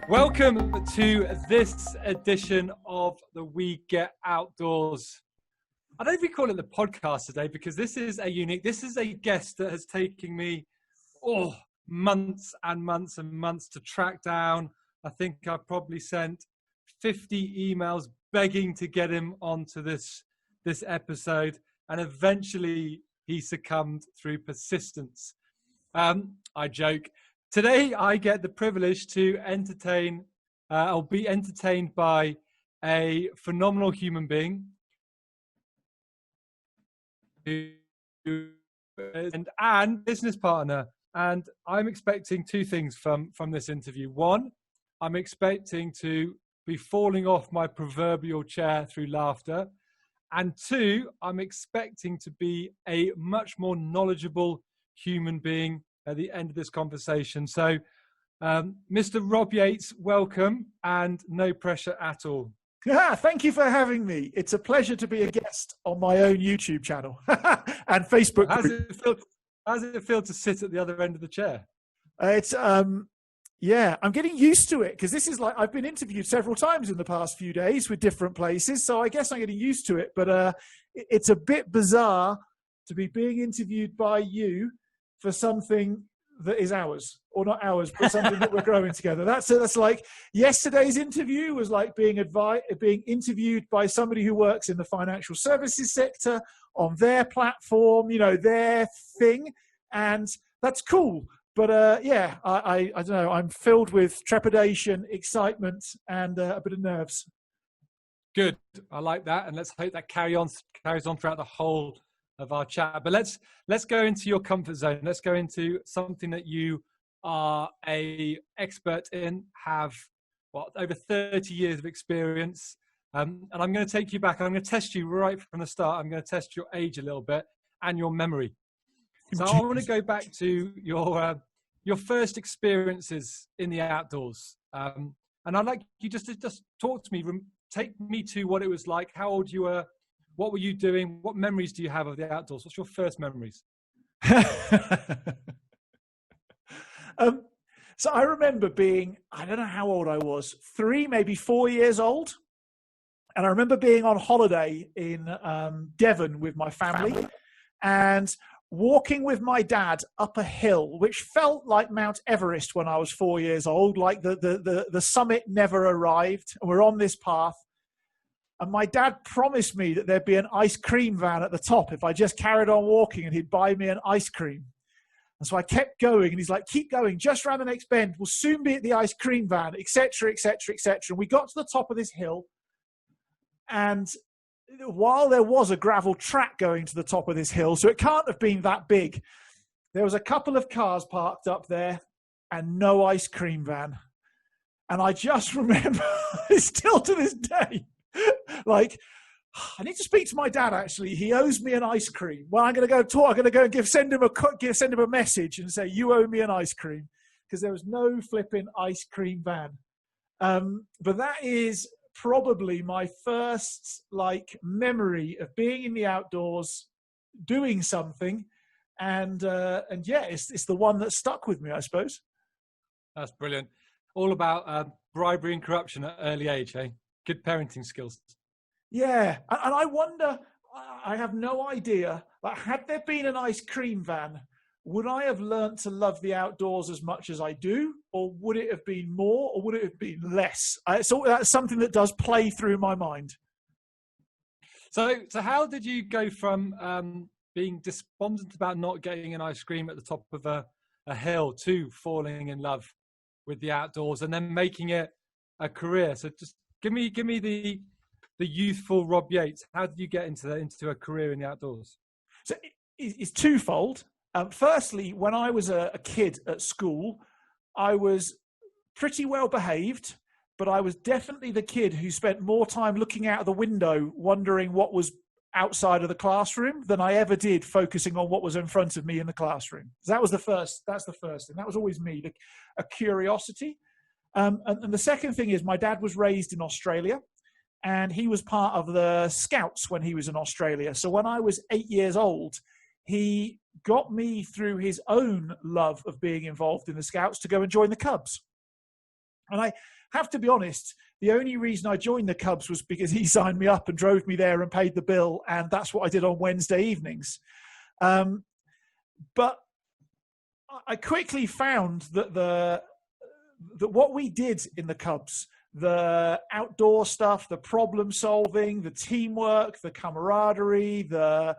Welcome to this edition of the We Get Outdoors. I don't know if we call it the podcast today because this is a guest that has taken me months and months and months to track down. I think I've probably sent 50 emails begging to get him onto this episode, and eventually he succumbed through persistence. I joke. Today, I get the privilege to I'll be entertained by a phenomenal human being and business partner. And I'm expecting two things from this interview. One, I'm expecting to be falling off my proverbial chair through laughter. And two, I'm expecting to be a much more knowledgeable human being at the end of this conversation. So, Mr. Rob Yates, welcome, and no pressure at all. Yeah, thank you for having me. It's a pleasure to be a guest on my own YouTube channel and Facebook group. How does it feel to sit at the other end of the chair? I'm getting used to it because this is like, I've been interviewed several times in the past few days with different places. So I guess I'm getting used to it, but it's a bit bizarre to be being interviewed by you for something that is ours, or not ours, but something that we're growing together. That's like yesterday's interview was like being interviewed by somebody who works in the financial services sector on their platform, their thing, and that's cool. But I don't know. I'm filled with trepidation, excitement, and a bit of nerves. Good. I like that, and let's hope that carries on throughout the whole of our chat. But let's go into your comfort zone. Let's go into something that you are a expert in, have over 30 years of experience. And I'm going to take you back. I'm going to test you right from the start. I'm going to test your age a little bit and your memory. So I want to go back to your first experiences in the outdoors. And I'd like you just talk to me, take me to what it was like, how old you were, what were you doing? What memories do you have of the outdoors? What's your first memories? So I remember being, I don't know how old I was, 3, maybe 4 years old. And I remember being on holiday in Devon with my family and walking with my dad up a hill, which felt like Mount Everest when I was 4 years old, like the summit never arrived. And we're on this path. And my dad promised me that there'd be an ice cream van at the top if I just carried on walking, and he'd buy me an ice cream. And so I kept going, and he's like, keep going, just around the next bend. We'll soon be at the ice cream van, etc., etc., etc. And we got to the top of this hill. And while there was a gravel track going to the top of this hill, so it can't have been that big, there was a couple of cars parked up there and no ice cream van. And I just remember, still to this day, like, I need to speak to my dad, actually. He owes me an ice cream. Well, I'm going to go talk. I'm going to go send him a message and say, you owe me an ice cream, because there was no flipping ice cream van. But that is probably my first memory of being in the outdoors, doing something. And it's the one that stuck with me, I suppose. That's brilliant. All about bribery and corruption at early age, eh? Good parenting skills. Yeah, and I wonder, I have no idea, had there been an ice cream van, would I have learned to love the outdoors as much as I do? Or would it have been more, or would it have been less? So that's something that does play through my mind. So how did you go from being despondent about not getting an ice cream at the top of a hill to falling in love with the outdoors and then making it a career? So just give me the youthful Rob Yates. How did you get into a career in the outdoors? So it's twofold. Firstly, when I was a kid at school, I was pretty well behaved, but I was definitely the kid who spent more time looking out of the window, wondering what was outside of the classroom than I ever did focusing on what was in front of me in the classroom. That's the first thing. That was always me, a curiosity. And the second thing is my dad was raised in Australia, and he was part of the Scouts when he was in Australia. So when I was 8 years old, he got me through his own love of being involved in the Scouts to go and join the Cubs. And I have to be honest, the only reason I joined the Cubs was because he signed me up and drove me there and paid the bill. And that's what I did on Wednesday evenings. But I quickly found that what we did in the Cubs, the outdoor stuff, the problem solving, the teamwork, the camaraderie, the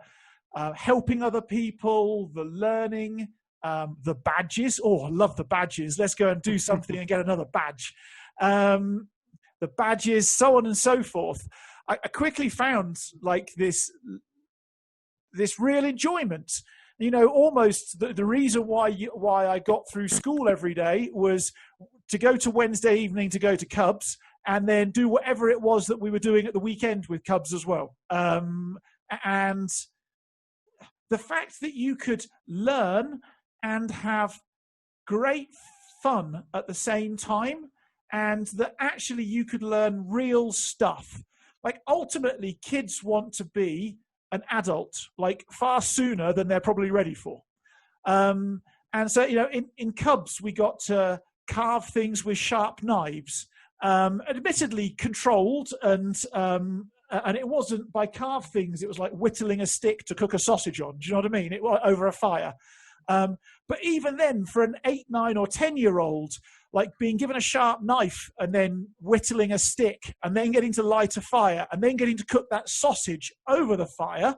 helping other people, the learning, the badges. Oh, I love the badges. Let's go and do something and get another badge. The badges, so on and so forth. I quickly found like this real enjoyment. You know, almost the reason why I got through school every day was to go to Wednesday evening to go to Cubs and then do whatever it was that we were doing at the weekend with Cubs as well. And the fact that you could learn and have great fun at the same time, and that actually you could learn real stuff. Like ultimately, kids want to be an adult, like far sooner than they're probably ready for. And so, you know, in Cubs, we got to carve things with sharp knives, admittedly controlled, and it wasn't by carve things. It was like whittling a stick to cook a sausage on. Do you know what I mean? It was over a fire. But even then, for an 8, 9, or 10-year-old, like being given a sharp knife and then whittling a stick and then getting to light a fire and then getting to cook that sausage over the fire,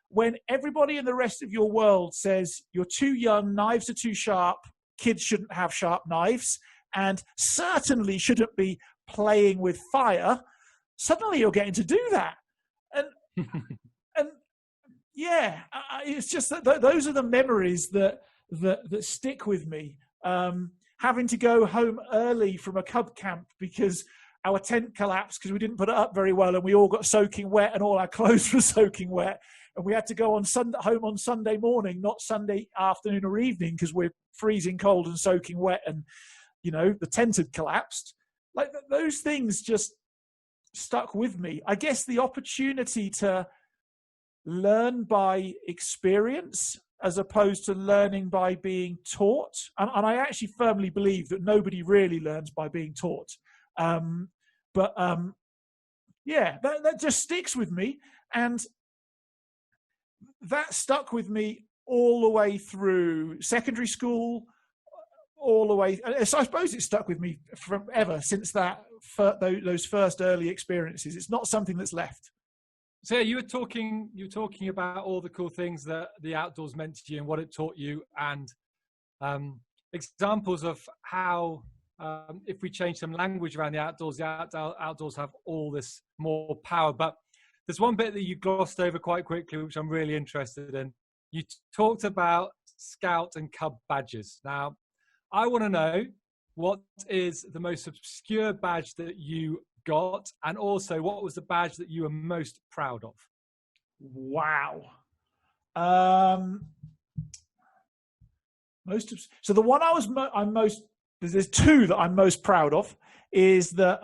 when everybody in the rest of your world says you're too young, knives are too sharp, kids shouldn't have sharp knives, and certainly shouldn't be playing with fire, suddenly you're getting to do that. And yeah, it's just that those are the memories that stick with me. Having to go home early from a Cub camp because our tent collapsed because we didn't put it up very well and we all got soaking wet and all our clothes were soaking wet. And we had to go home on Sunday morning, not Sunday afternoon or evening, because we're freezing cold and soaking wet and, you know, the tent had collapsed. Like those things just stuck with me. I guess the opportunity to learn by experience as opposed to learning by being taught. And I actually firmly believe that nobody really learns by being taught. Yeah, that just sticks with me. And that stuck with me all the way through secondary school, all the way. So I suppose it stuck with me forever since those first early experiences. It's not something that's left. So yeah, you were talking about all the cool things that the outdoors meant to you and what it taught you, and examples of how if we change some language around the outdoors have all this more power. But there's one bit that you glossed over quite quickly, which I'm really interested in. You talked about Scout and Cub badges. Now, I want to know, what is the most obscure badge that you got, and also what was the badge that you were most proud of? Wow. So the one there's two that I'm most proud of, is that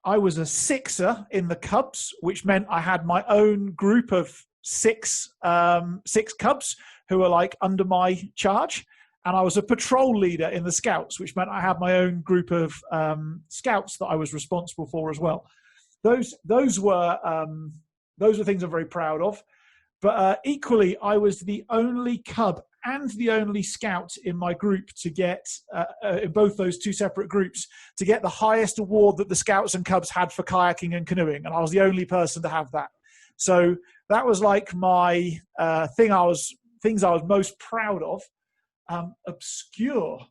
I was a sixer in the Cubs, which meant I had my own group of six Cubs who were like under my charge. And I was a patrol leader in the Scouts, which meant I had my own group of Scouts that I was responsible for as well. Those were things I'm very proud of. But equally, I was the only Cub and the only Scout in my group to get, in both those two separate groups, to get the highest award that the Scouts and Cubs had for kayaking and canoeing. And I was the only person to have that. So that was like my things I was most proud of. Obscure.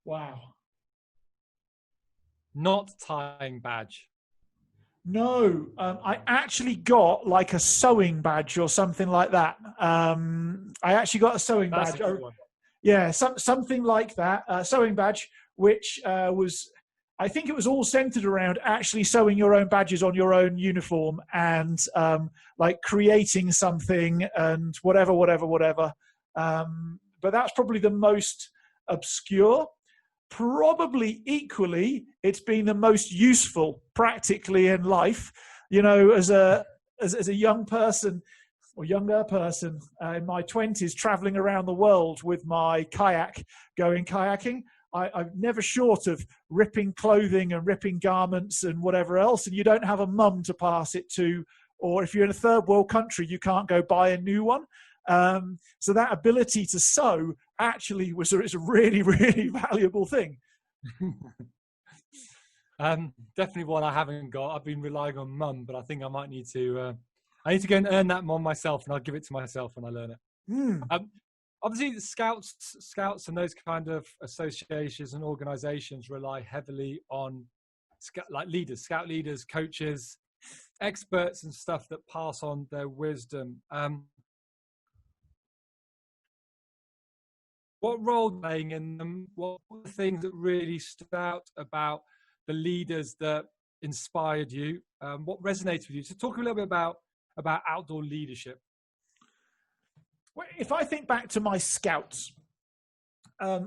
Wow. Not tying badge. No, I actually got like a sewing badge or something like that. I actually got a sewing badge. Yeah, something like that. Sewing badge, which was, I think it was all centered around actually sewing your own badges on your own uniform and like creating something and whatever. But that's probably the most obscure. Probably equally, it's been the most useful practically in life. You know, as a young person or younger person in my 20s, traveling around the world with my kayak, going kayaking, I'm never short of ripping clothing and ripping garments and whatever else, and you don't have a mum to pass it to, or if you're in a third world country, you can't go buy a new one. So that ability to sew actually is a really, really valuable thing. Definitely one I haven't got. I've been relying on mum, but I think I might need to. I need to go and earn that one myself, and I'll give it to myself when I learn it. Obviously, the scouts and those kind of associations and organisations rely heavily on like leaders, scout leaders, coaches, experts, and stuff that pass on their wisdom. What role playing in them? What were the things that really stood out about the leaders that inspired you? What resonated with you? So talk a little bit about outdoor leadership. Well, if I think back to my scouts, I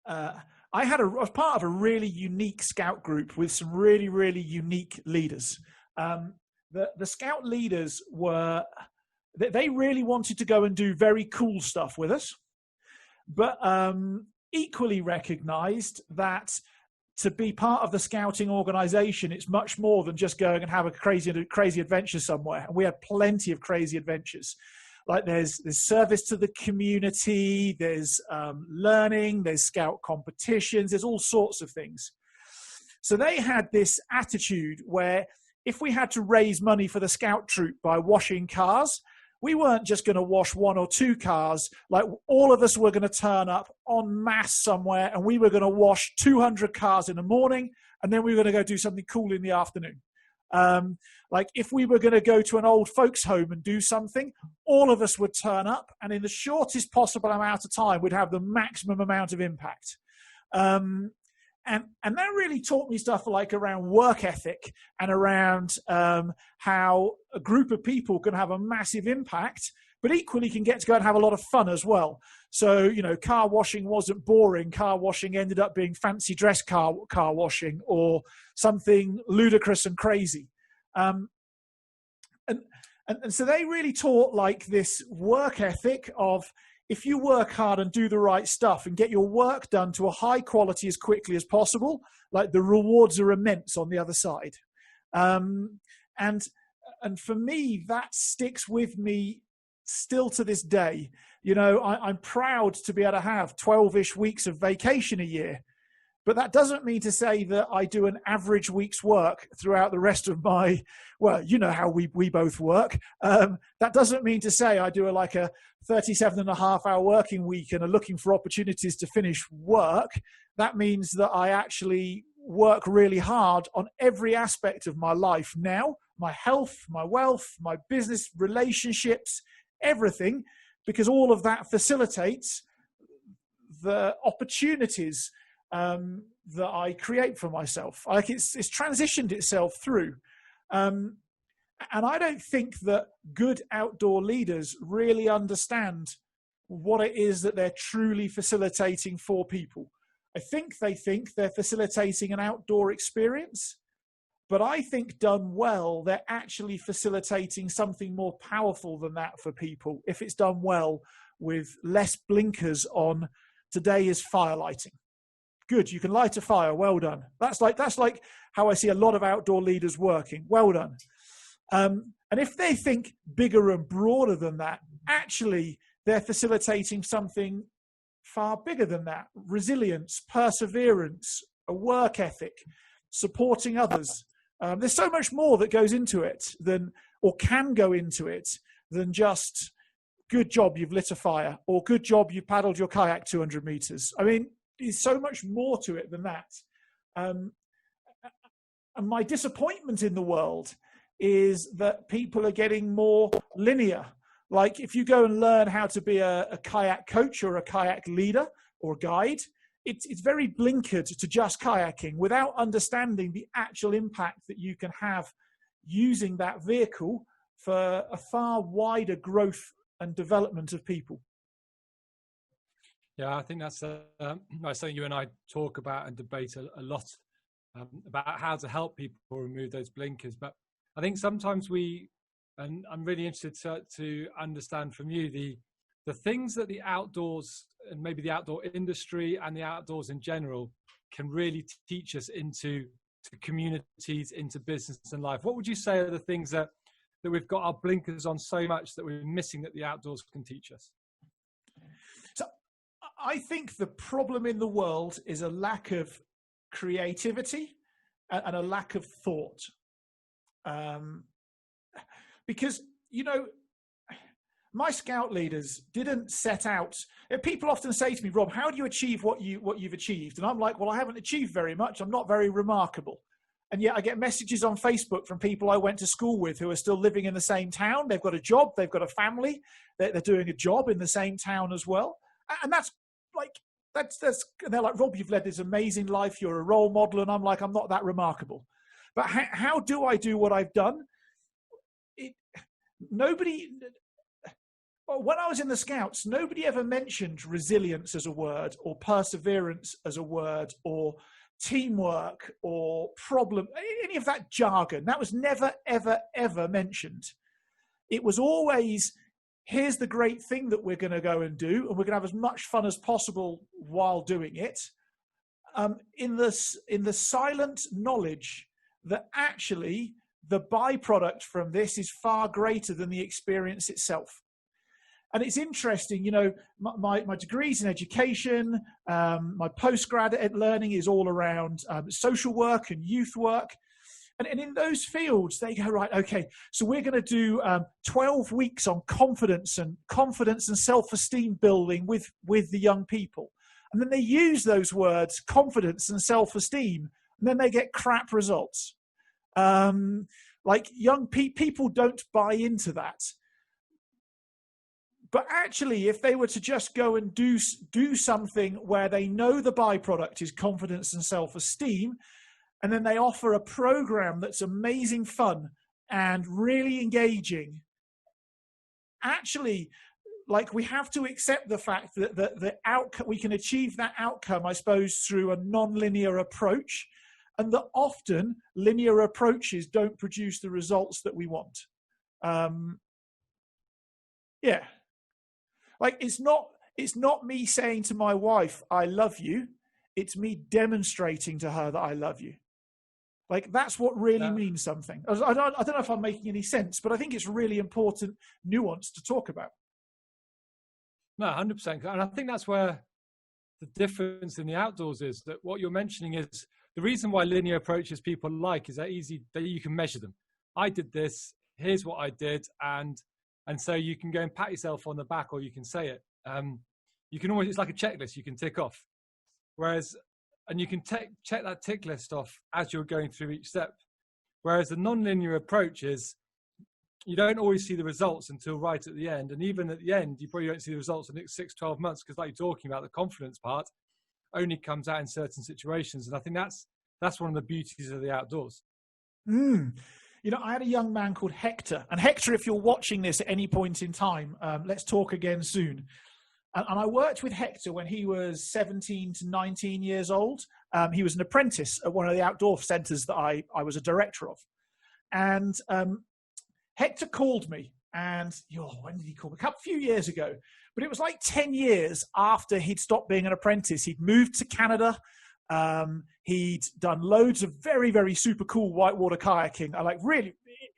was part of a really unique scout group with some really, really unique leaders. The scout leaders they really wanted to go and do very cool stuff with us, but equally recognized that to be part of the scouting organization, it's much more than just going and have a crazy adventure somewhere. And we had plenty of crazy adventures. Like there's service to the community, there's learning, there's scout competitions, there's all sorts of things. So they had this attitude where if we had to raise money for the scout troop by washing cars, we weren't just going to wash 1 or 2 cars. Like all of us were going to turn up en masse somewhere, and we were going to wash 200 cars in the morning, and then we were going to go do something cool in the afternoon. Like if we were going to go to an old folks home and do something, all of us would turn up, and in the shortest possible amount of time, we'd have the maximum amount of impact. And that really taught me stuff like around work ethic and around how a group of people can have a massive impact, but equally can get to go and have a lot of fun as well. So, car washing wasn't boring. Car washing ended up being fancy dress car washing or something ludicrous and crazy. And so they really taught like this work ethic of, if you work hard and do the right stuff and get your work done to a high quality as quickly as possible, like the rewards are immense on the other side. And for me, that sticks with me still to this day. I'm proud to be able to have 12-ish weeks of vacation a year, but that doesn't mean to say that I do an average week's work throughout the rest of my, well, you know how we both work. That doesn't mean to say I do a 37.5-hour working week and are looking for opportunities to finish work. That means that I actually work really hard on every aspect of my life now, my health, my wealth, my business relationships, everything, because all of that facilitates the opportunities that I create for myself. Like it's transitioned itself through. And I don't think that good outdoor leaders really understand what it is that they're truly facilitating for people. I think they think they're facilitating an outdoor experience, but I think done well, they're actually facilitating something more powerful than that for people if it's done well with less blinkers on. Today is fire lighting. Good, you can light a fire, well done. That's like how I see a lot of outdoor leaders working, well done. And if they think bigger and broader than that, actually they're facilitating something far bigger than that. Resilience, perseverance, a work ethic, supporting others. There's so much more that goes into it or can go into it than just good job you've lit a fire or good job you paddled your kayak 200 meters. I mean, there's so much more to it than that. And my disappointment in the world is that people are getting more linear. Like if you go and learn how to be a kayak coach or a kayak leader or guide, it's very blinkered to just kayaking without understanding the actual impact that you can have using that vehicle for a far wider growth and development of people. Yeah, I think that's something you and I talk about and debate a lot about how to help people remove those blinkers. But I think sometimes and I'm really interested to understand from you the the things that the outdoors and maybe the outdoor industry and the outdoors in general can really teach us into communities, into business and life? What would you say are the things that we've got our blinkers on so much that we're missing that the outdoors can teach us? So I think the problem in the world is a lack of creativity and a lack of thought. Because, you know, my scout leaders didn't set out. People often say to me, Rob, how do you achieve what you've achieved? And I'm like, well, I haven't achieved very much. I'm not very remarkable. And yet I get messages on Facebook from people I went to school with who are still living in the same town. They've got a job. They've got a family. They're doing a job in the same town as well. And that's and they're like, Rob, you've led this amazing life. You're a role model. And I'm like, I'm not that remarkable. But how do I do what I've done? When I was in the Scouts, nobody ever mentioned resilience as a word, or perseverance as a word, or teamwork, or problem, any of that jargon. That was never, ever, ever mentioned. It was always, here's the great thing that we're going to go and do, and we're going to have as much fun as possible while doing it, in the silent knowledge that actually the byproduct from this is far greater than the experience itself. And it's interesting, you know, my degrees in education, my postgrad learning is all around social work and youth work. And in those fields, they go, right, okay, so we're going to do 12 weeks on confidence and self-esteem building with the young people. And then they use those words, confidence and self-esteem, and then they get crap results. Like young people don't buy into that. But actually, if they were to just go and do something where they know the byproduct is confidence and self-esteem, and then they offer a program that's amazing fun and really engaging, actually, like, we have to accept the fact that the outcome, we can achieve that outcome, I suppose, through a non-linear approach, and that often linear approaches don't produce the results that we want. Yeah. Like, it's not me saying to my wife, I love you. It's me demonstrating to her that I love you. Like, that's what really means something. I don't know if I'm making any sense, but I think it's really important nuance to talk about. No, 100%. And I think that's where the difference in the outdoors is, that what you're mentioning is the reason why linear approaches people like is that you can measure them. I did this, here's what I did, and so you can go and pat yourself on the back, or you can say it. You can always, it's like a checklist you can tick off. And you can check that tick list off as you're going through each step. Whereas the non-linear approach is, you don't always see the results until right at the end. And even at the end, you probably don't see the results in the next 6-12 months, because like you're talking about, the confidence part only comes out in certain situations. And I think that's one of the beauties of the outdoors. You know, I had a young man called Hector. And Hector, if you're watching this at any point in time, let's talk again soon. And I worked with Hector when he was 17 to 19 years old. He was an apprentice at one of the outdoor centres that I was a director of. And Hector called me. And when did he call me? A few years ago. But it was like 10 years after he'd stopped being an apprentice. He'd moved to Canada. He'd done loads of very, very super cool whitewater kayaking. I like really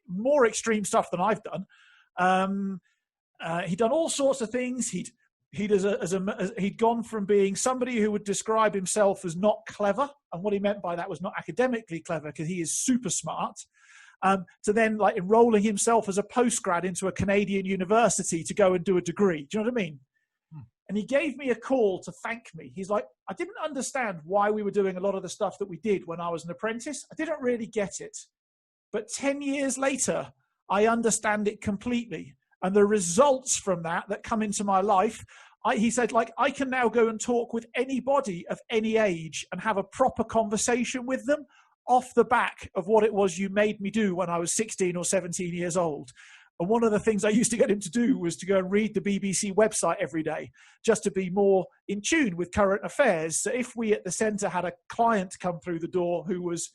more extreme stuff than I've done. He'd done all sorts of things. He'd gone from being somebody who would describe himself as not clever, and what he meant by that was not academically clever, because he is super smart, to then like enrolling himself as a postgrad into a Canadian university to go and do a degree. Do you know what I mean? And he gave me a call to thank me. He's like, I didn't understand why we were doing a lot of the stuff that we did when I was an apprentice. I didn't really get it. But 10 years later, I understand it completely. And the results from that come into my life, he said, like, I can now go and talk with anybody of any age and have a proper conversation with them off the back of what it was you made me do when I was 16 or 17 years old. And one of the things I used to get him to do was to go and read the BBC website every day, just to be more in tune with current affairs. So if we at the centre had a client come through the door who was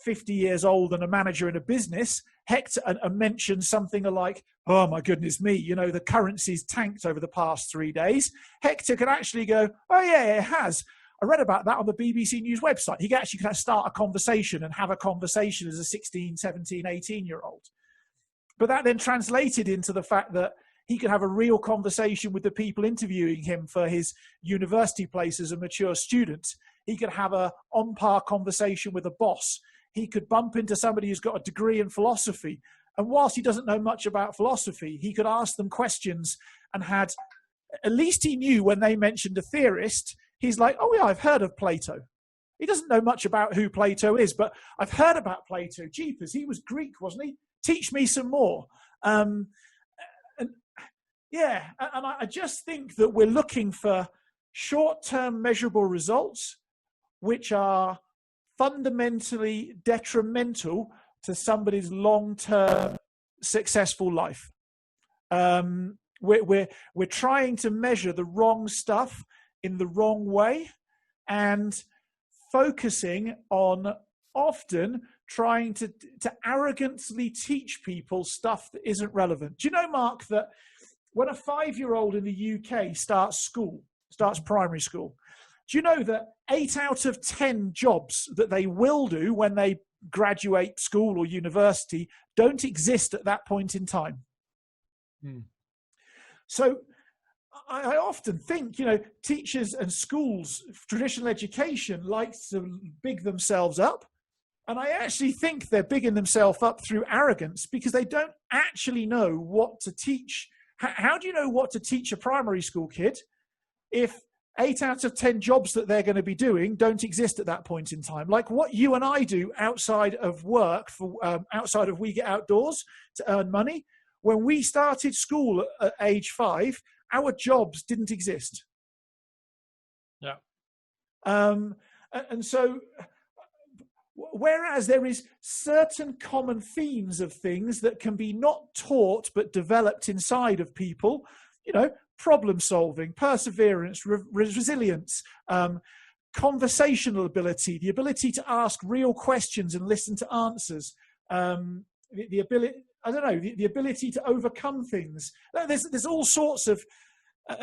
50 years old and a manager in a business, Hector, and mentions something like, oh my goodness me, you know, the currency's tanked over the past 3 days, Hector could actually go, oh yeah, it has. I read about that on the BBC News website. He can actually kind of start a conversation and have a conversation as a 16, 17, 18-year-old. But that then translated into the fact that he could have a real conversation with the people interviewing him for his university place as a mature student. He could have a on-par conversation with a boss. He could bump into somebody who's got a degree in philosophy. And whilst he doesn't know much about philosophy, he could ask them questions and at least he knew when they mentioned a theorist, he's like, oh yeah, I've heard of Plato. He doesn't know much about who Plato is, but I've heard about Plato. Jeepers, he was Greek, wasn't he? Teach me some more. And I just think that we're looking for short-term measurable results, which are fundamentally detrimental to somebody's long-term successful life. We're trying to measure the wrong stuff in the wrong way and focusing on often trying to arrogantly teach people stuff that isn't relevant. Do you know, Mark, that when a 5-year-old in the UK starts primary school, do you know that 8 out of 10 jobs that they will do when they graduate school or university don't exist at that point in time? So I often think, you know, teachers and schools, traditional education likes to big themselves up. And I actually think they're bigging themselves up through arrogance because they don't actually know what to teach. How do you know what to teach a primary school kid if 8 out of 10 jobs that they're going to be doing don't exist at that point in time? Like what you and I do outside of work, outside of We Get Outdoors to earn money. When we started school at age 5, our jobs didn't exist. Yeah. And so, whereas there is certain common themes of things that can be not taught but developed inside of people, you know, problem solving, perseverance, resilience, conversational ability, the ability to ask real questions and listen to answers, the ability, I don't know, the ability to overcome things. There's all sorts of,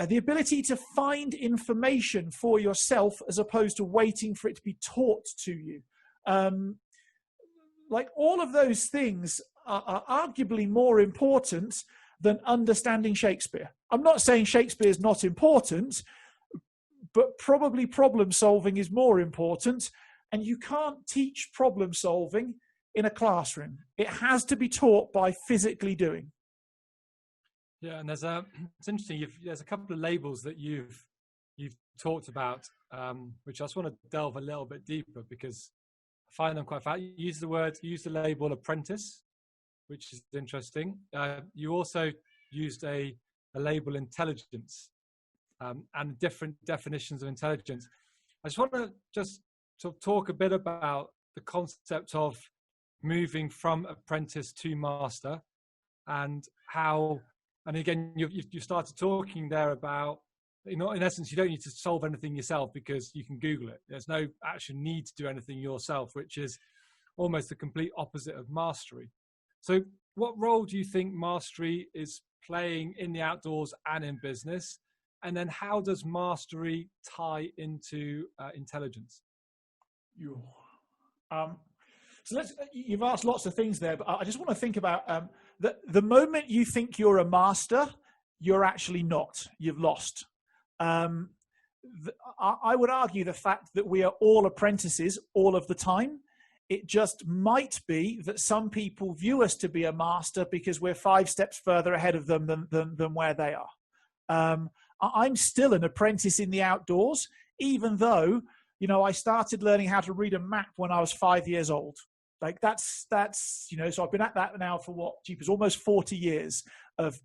the ability to find information for yourself as opposed to waiting for it to be taught to you. Like all of those things are arguably more important than understanding Shakespeare. I'm not saying Shakespeare is not important, but probably problem solving is more important. And you can't teach problem solving in a classroom. It has to be taught by physically doing. Yeah, and it's interesting. There's a couple of labels that you've talked about, which I just want to delve a little bit deeper because I find them quite fun. You use the label apprentice, which is interesting. You also used a label intelligence and different definitions of intelligence. I just want to just sort of talk a bit about the concept of moving from apprentice to master and how, and again, you started talking there about, you know, in essence, you don't need to solve anything yourself because you can Google it. There's no actual need to do anything yourself, which is almost the complete opposite of mastery. So what role do you think mastery is playing in the outdoors and in business? And then how does mastery tie into intelligence? So you've asked lots of things there, but I just want to think about the moment you think you're a master, you're actually not. You've lost. I would argue the fact that we are all apprentices all of the time. It just might be that some people view us to be a master because we're 5 steps further ahead of them than where they are. I'm still an apprentice in the outdoors, even though, you know, I started learning how to read a map when I was 5 years old. Like that's, you know, so I've been at that now for almost 40 years of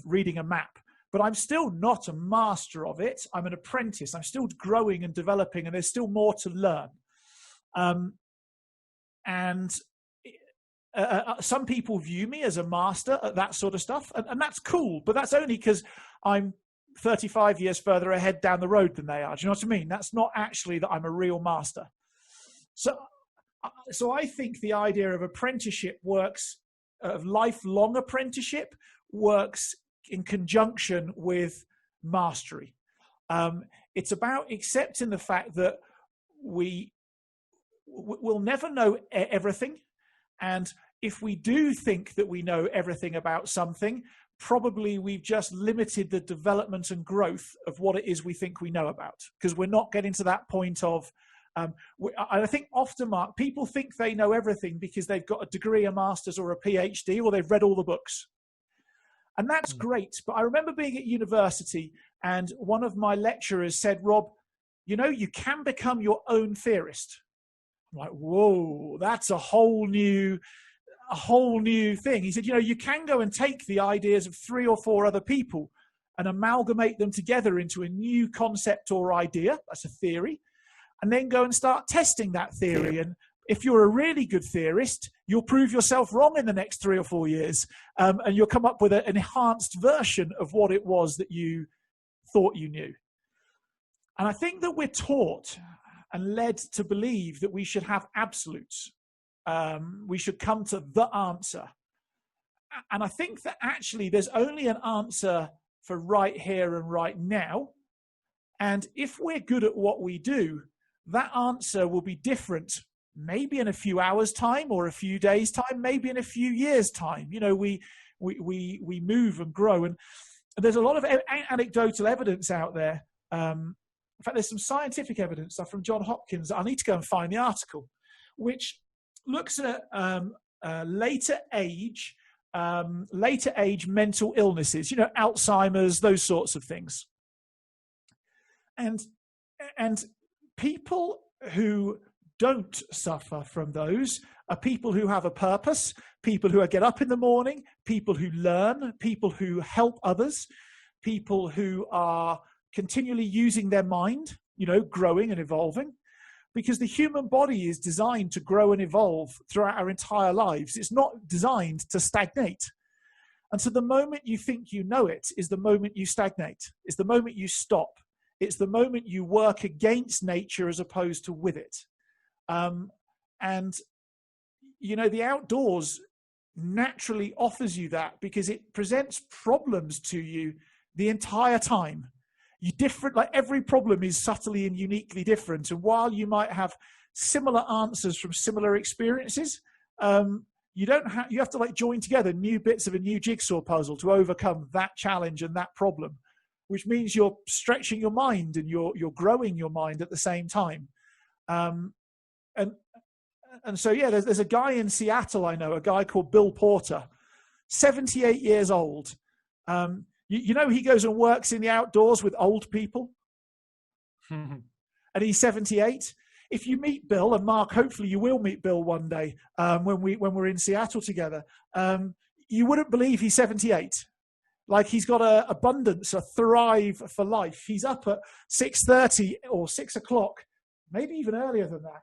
reading a map. But I'm still not a master of it. I'm an apprentice. I'm still growing and developing, and there's still more to learn. Some people view me as a master at that sort of stuff, and that's cool. But that's only because I'm 35 years further ahead down the road than they are. Do you know what I mean? That's not actually that I'm a real master. So So I think the idea of apprenticeship works, of lifelong apprenticeship works in conjunction with mastery. It's about accepting the fact that we'll never know everything. And if we do think that we know everything about something, probably we've just limited the development and growth of what it is we think we know about, because we're not getting to that point of, I think often, Mark, people think they know everything because they've got a degree, a master's or a PhD, or they've read all the books. And that's great. But I remember being at university and one of my lecturers said, Rob, you know, you can become your own theorist. I'm like, whoa, that's a whole new thing. He said, you know, you can go and take the ideas of 3 or 4 other people and amalgamate them together into a new concept or idea. That's a theory. And then go and start testing that theory. And if you're a really good theorist, you'll prove yourself wrong in the next 3 or 4 years. And you'll come up with an enhanced version of what it was that you thought you knew. And I think that we're taught and led to believe that we should have absolutes. We should come to the answer. And I think that actually there's only an answer for right here and right now. And if we're good at what we do, that answer will be different, maybe in a few hours' time or a few days' time, maybe in a few years' time. You know, we move and grow. And there's a lot of anecdotal evidence out there. In fact, there's some scientific evidence stuff from Johns Hopkins. I need to go and find the article, which looks at later age mental illnesses, you know, Alzheimer's, those sorts of things. And people who don't suffer from those are people who have a purpose, people who get up in the morning, people who learn, people who help others, people who are continually using their mind, you know, growing and evolving. Because the human body is designed to grow and evolve throughout our entire lives. It's not designed to stagnate. And so the moment you think you know it is the moment you stagnate. It's the moment you stop. It's the moment you work against nature as opposed to with it. And, you know, the outdoors naturally offers you that because it presents problems to you the entire time. Like every problem is subtly and uniquely different. And while you might have similar answers from similar experiences, you have to like join together new bits of a new jigsaw puzzle to overcome that challenge and that problem, which means you're stretching your mind and you're growing your mind at the same time. And so, yeah, there's a guy in Seattle, I know, a guy called Bill Porter, 78 years old. You know, he goes and works in the outdoors with old people. And he's 78. If you meet Bill, and Mark, hopefully you will meet Bill one day when we're in Seattle together, you wouldn't believe he's 78. Like he's got an abundance, a thrive for life. He's up at 6:30 or 6 o'clock, maybe even earlier than that.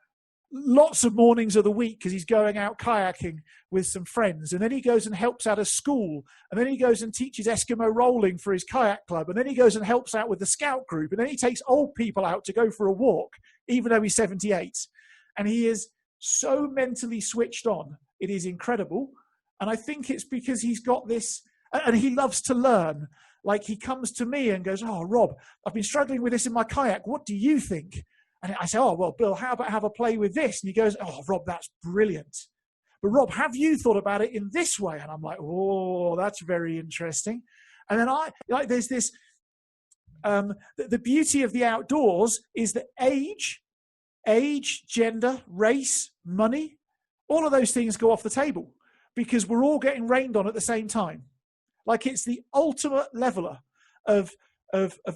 Lots of mornings of the week because he's going out kayaking with some friends. And then he goes and helps out a school. And then he goes and teaches Eskimo rolling for his kayak club. And then he goes and helps out with the scout group. And then he takes old people out to go for a walk, even though he's 78. And he is so mentally switched on. It is incredible. And I think it's because he's got this, and he loves to learn. Like he comes to me and goes, "Oh, Rob, I've been struggling with this in my kayak. What do you think?" And I say, "Oh, well, Bill, how about have a play with this?" And he goes, "Oh, Rob, that's brilliant. But Rob, have you thought about it in this way?" And I'm like, "Oh, that's very interesting." And then there's this, the beauty of the outdoors is that age, gender, race, money, all of those things go off the table because we're all getting rained on at the same time. Like it's the ultimate leveler of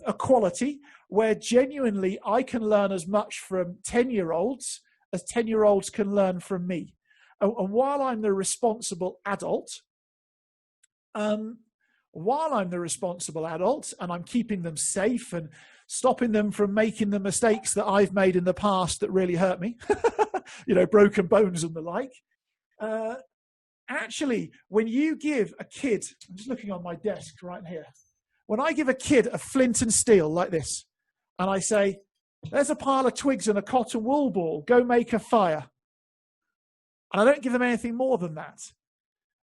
equality, where genuinely I can learn as much from 10-year-olds as 10-year-olds can learn from me. And while I'm the responsible adult, and I'm keeping them safe and stopping them from making the mistakes that I've made in the past that really hurt me, you know, broken bones and the like. Actually, when you give a kid, I'm just looking on my desk right here. When I give a kid a flint and steel like this, and I say, "There's a pile of twigs and a cotton wool ball, go make a fire." And I don't give them anything more than that.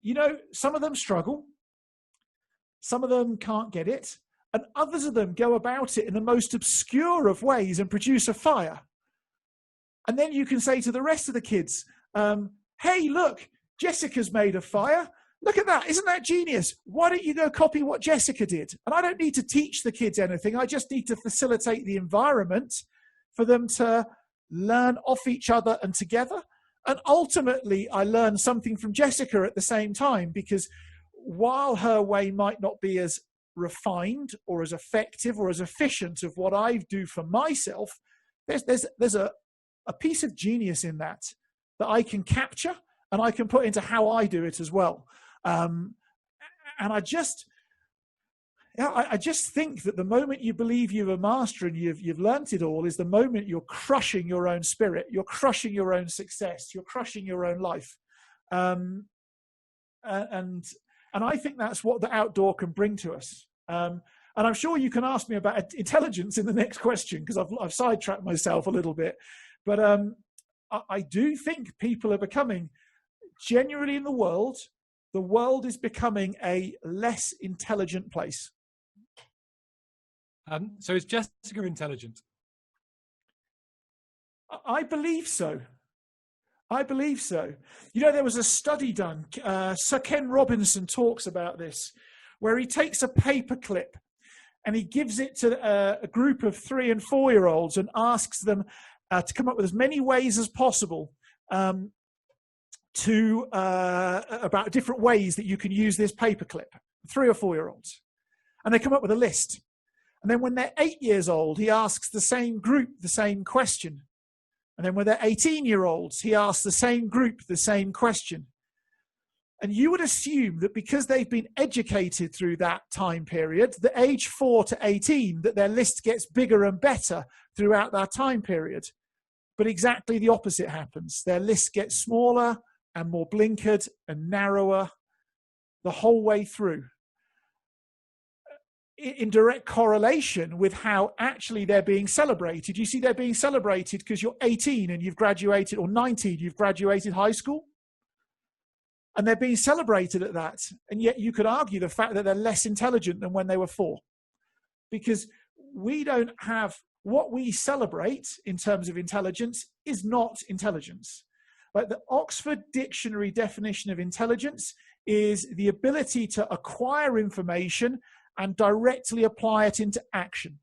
You know, some of them struggle. Some of them can't get it. And others of them go about it in the most obscure of ways and produce a fire. And then you can say to the rest of the kids, hey, look, Jessica's made a fire. Look at that. Isn't that genius? Why don't you go copy what Jessica did? And I don't need to teach the kids anything. I just need to facilitate the environment for them to learn off each other and together. And ultimately, I learned something from Jessica at the same time, because while her way might not be as refined or as effective or as efficient of what I do for myself, there's a piece of genius in that I can capture and I can put into how I do it as well. And I just think that the moment you believe you're a master and you've learnt it all is the moment you're crushing your own spirit, you're crushing your own success, you're crushing your own life. And I think that's what the outdoor can bring to us. And I'm sure you can ask me about intelligence in the next question, because I've sidetracked myself a little bit. But I do think people are becoming, generally in the world is becoming a less intelligent place. So is Jessica intelligent? I believe so. You know, there was a study done, Sir Ken Robinson talks about this, where he takes a paper clip and he gives it to a group of 3 and 4 year olds and asks them to come up with as many ways as possible about different ways that you can use this paper clip, 3 or 4 year olds. And they come up with a list. And then when they're 8 years old, he asks the same group the same question. And then when they're 18-year-olds, he asks the same group the same question. And you would assume that because they've been educated through that time period, the age 4 to 18, that their list gets bigger and better throughout that time period. But exactly the opposite happens. Their list gets smaller and more blinkered and narrower the whole way through, in direct correlation with how actually they're being celebrated. You see, they're being celebrated because you're 18 and you've graduated, or 19, you've graduated high school. And they're being celebrated at that. And yet you could argue the fact that they're less intelligent than when they were 4. Because we don't have what we celebrate in terms of intelligence is not intelligence. Like the Oxford Dictionary definition of intelligence is the ability to acquire information and directly apply it into action.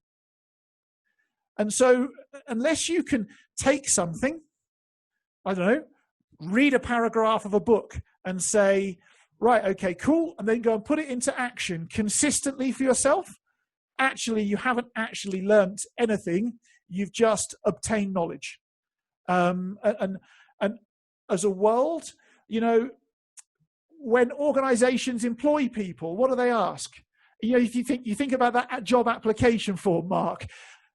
And so unless you can take something, I don't know, read a paragraph of a book and say, right, okay, cool, and then go and put it into action consistently for yourself, actually, you haven't actually learnt anything. You've just obtained knowledge. And as a world, you know, when organizations employ people, what do they ask? You know, if you think about that job application form, Mark,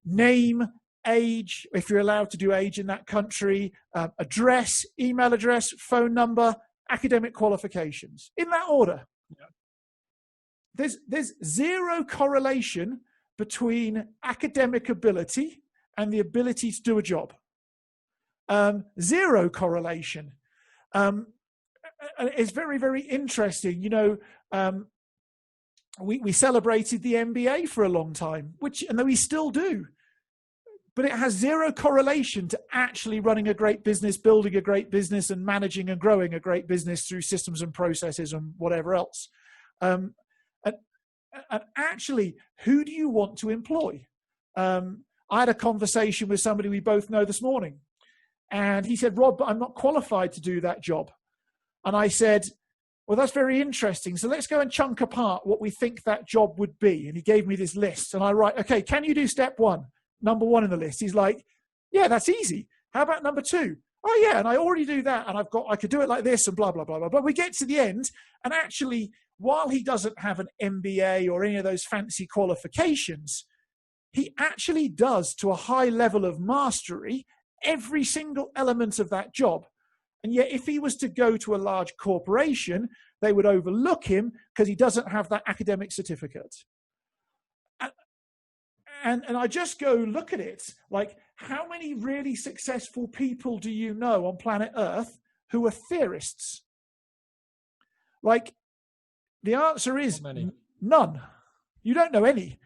name, age, if you're allowed to do age in that country, address, email address, phone number, academic qualifications, in that order. Yeah. There's zero correlation between academic ability and the ability to do a job. Zero correlation. It's very, very interesting. You know, we celebrated the MBA for a long time, and we still do. But it has zero correlation to actually running a great business, building a great business, and managing and growing a great business through systems and processes and whatever else. And actually, who do you want to employ? I had a conversation with somebody we both know this morning. And he said, Rob, but I'm not qualified to do that job. And I said, well, that's very interesting. So let's go and chunk apart what we think that job would be. And he gave me this list. And I write, okay, can you do step 1? Number 1 in the list. He's like, yeah, that's easy. How about number 2? Oh yeah, and I already do that, and I could do it like this, and blah, blah, blah, blah. But we get to the end, and actually, while he doesn't have an MBA or any of those fancy qualifications, he actually does, to a high level of mastery, every single element of that job. And yet, if he was to go to a large corporation, they would overlook him because he doesn't have that academic certificate. And I just go look at it, like, how many really successful people do you know on planet Earth who are theorists? Like, the answer is none. You don't know any.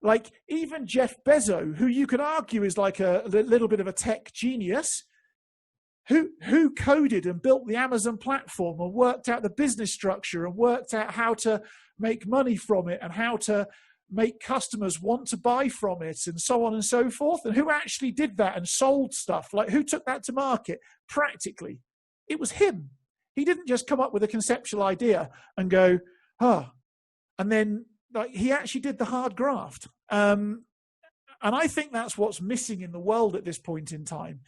Like, even Jeff Bezos, who you could argue is like a little bit of a tech genius, who coded and built the Amazon platform and worked out the business structure and worked out how to make money from it and how to make customers want to buy from it and so on and so forth, and who actually did that and sold stuff, like who took that to market practically? It was him. He didn't just come up with a conceptual idea and go, and then like he actually did the hard graft. And I think that's what's missing in the world at this point in time.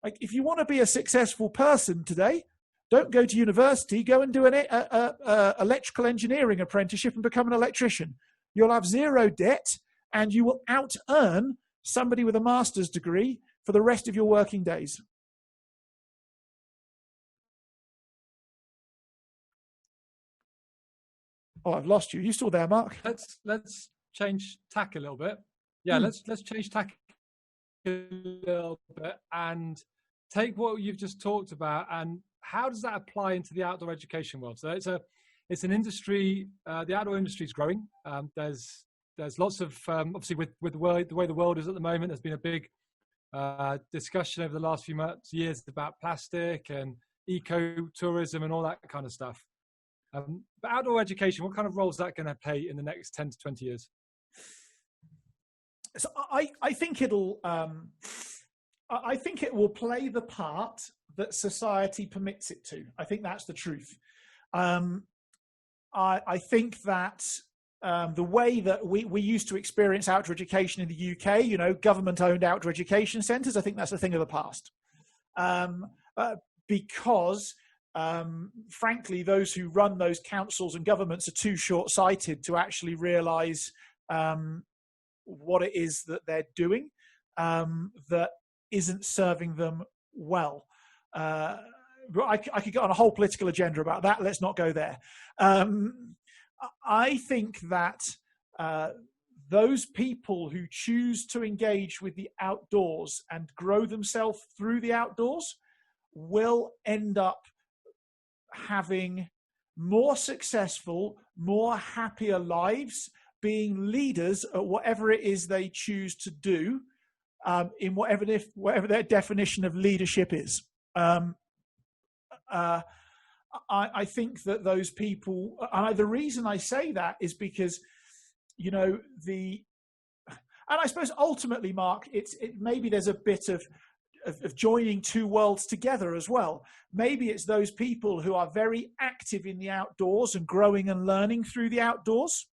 Like, if you want to be a successful person today, don't go to university, go and do an electrical engineering apprenticeship and become an electrician. You'll have zero debt and you will out-earn somebody with a master's degree for the rest of your working days. Oh, I've lost you. You still there, Mark? Let's change tack a little bit. Yeah, let's change tack a little bit and take what you've just talked about and how does that apply into the outdoor education world? So it's an industry. The outdoor industry is growing. There's lots of obviously with the way the world is at the moment. There's been a big discussion over the last few years about plastic and eco-tourism and all that kind of stuff. But outdoor education, what kind of role is that going to play in the next 10 to 20 years? So I think it'll. I think it will play the part that society permits it to. I think that's the truth. I think that the way that we used to experience outdoor education in the UK, you know, government-owned outdoor education centres, I think that's a thing of the past. Because, frankly, those who run those councils and governments are too short-sighted to actually realise what it is that they're doing that isn't serving them well. I could go on a whole political agenda about that. Let's not go there. I think that those people who choose to engage with the outdoors and grow themselves through the outdoors will end up having more successful, more happier lives, being leaders at whatever it is they choose to do, in whatever their definition of leadership is. I think that those people, and the reason I say that is because, you know, and I suppose ultimately, Mark, maybe there's a bit of joining two worlds together as well. Maybe it's those people who are very active in the outdoors and growing and learning through the outdoors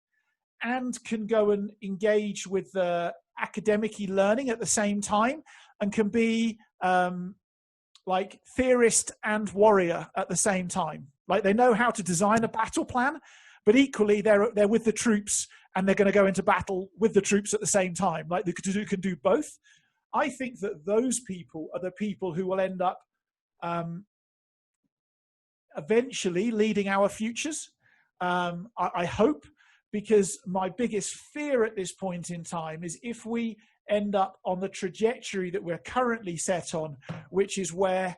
and can go and engage with the academic-y learning at the same time and can be like theorist and warrior at the same time. Like, they know how to design a battle plan, but equally they're with the troops and they're going to go into battle with the troops at the same time. Like, they can do both. I think that those people are the people who will end up eventually leading our futures. I hope, because my biggest fear at this point in time is if we end up on the trajectory that we're currently set on, which is where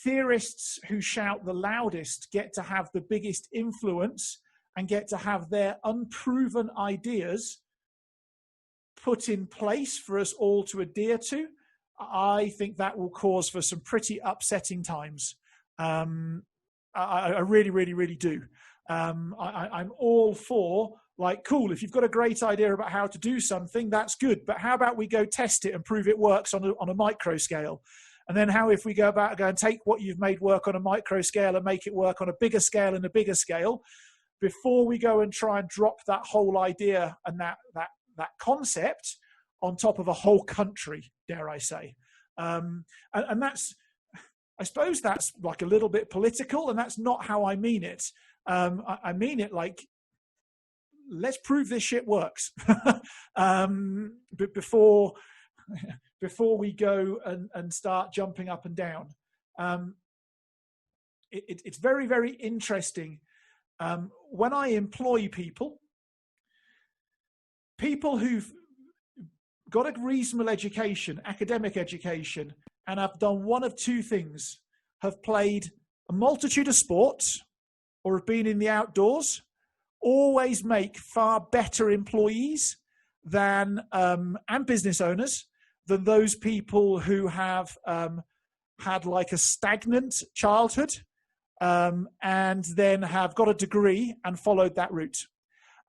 theorists who shout the loudest get to have the biggest influence and get to have their unproven ideas put in place for us all to adhere to. I think that will cause for some pretty upsetting times. I really, really, really do. I'm all for, like, cool, if you've got a great idea about how to do something, that's good. But how about we go test it and prove it works on a micro scale? And then how if we go and take what you've made work on a micro scale and make it work on a bigger scale and a bigger scale before we go and try and drop that whole idea and that concept on top of a whole country, dare I say. And that's, I suppose that's like a little bit political, and that's not how I mean it. I mean it like, let's prove this shit works. But before we go and start jumping up and down. It's very, very interesting. When I employ people who've got a reasonable education, academic education, and have done one of two things. have played a multitude of sports or have been in the outdoors always make far better employees than and business owners than those people who have had like a stagnant childhood and then have got a degree and followed that route.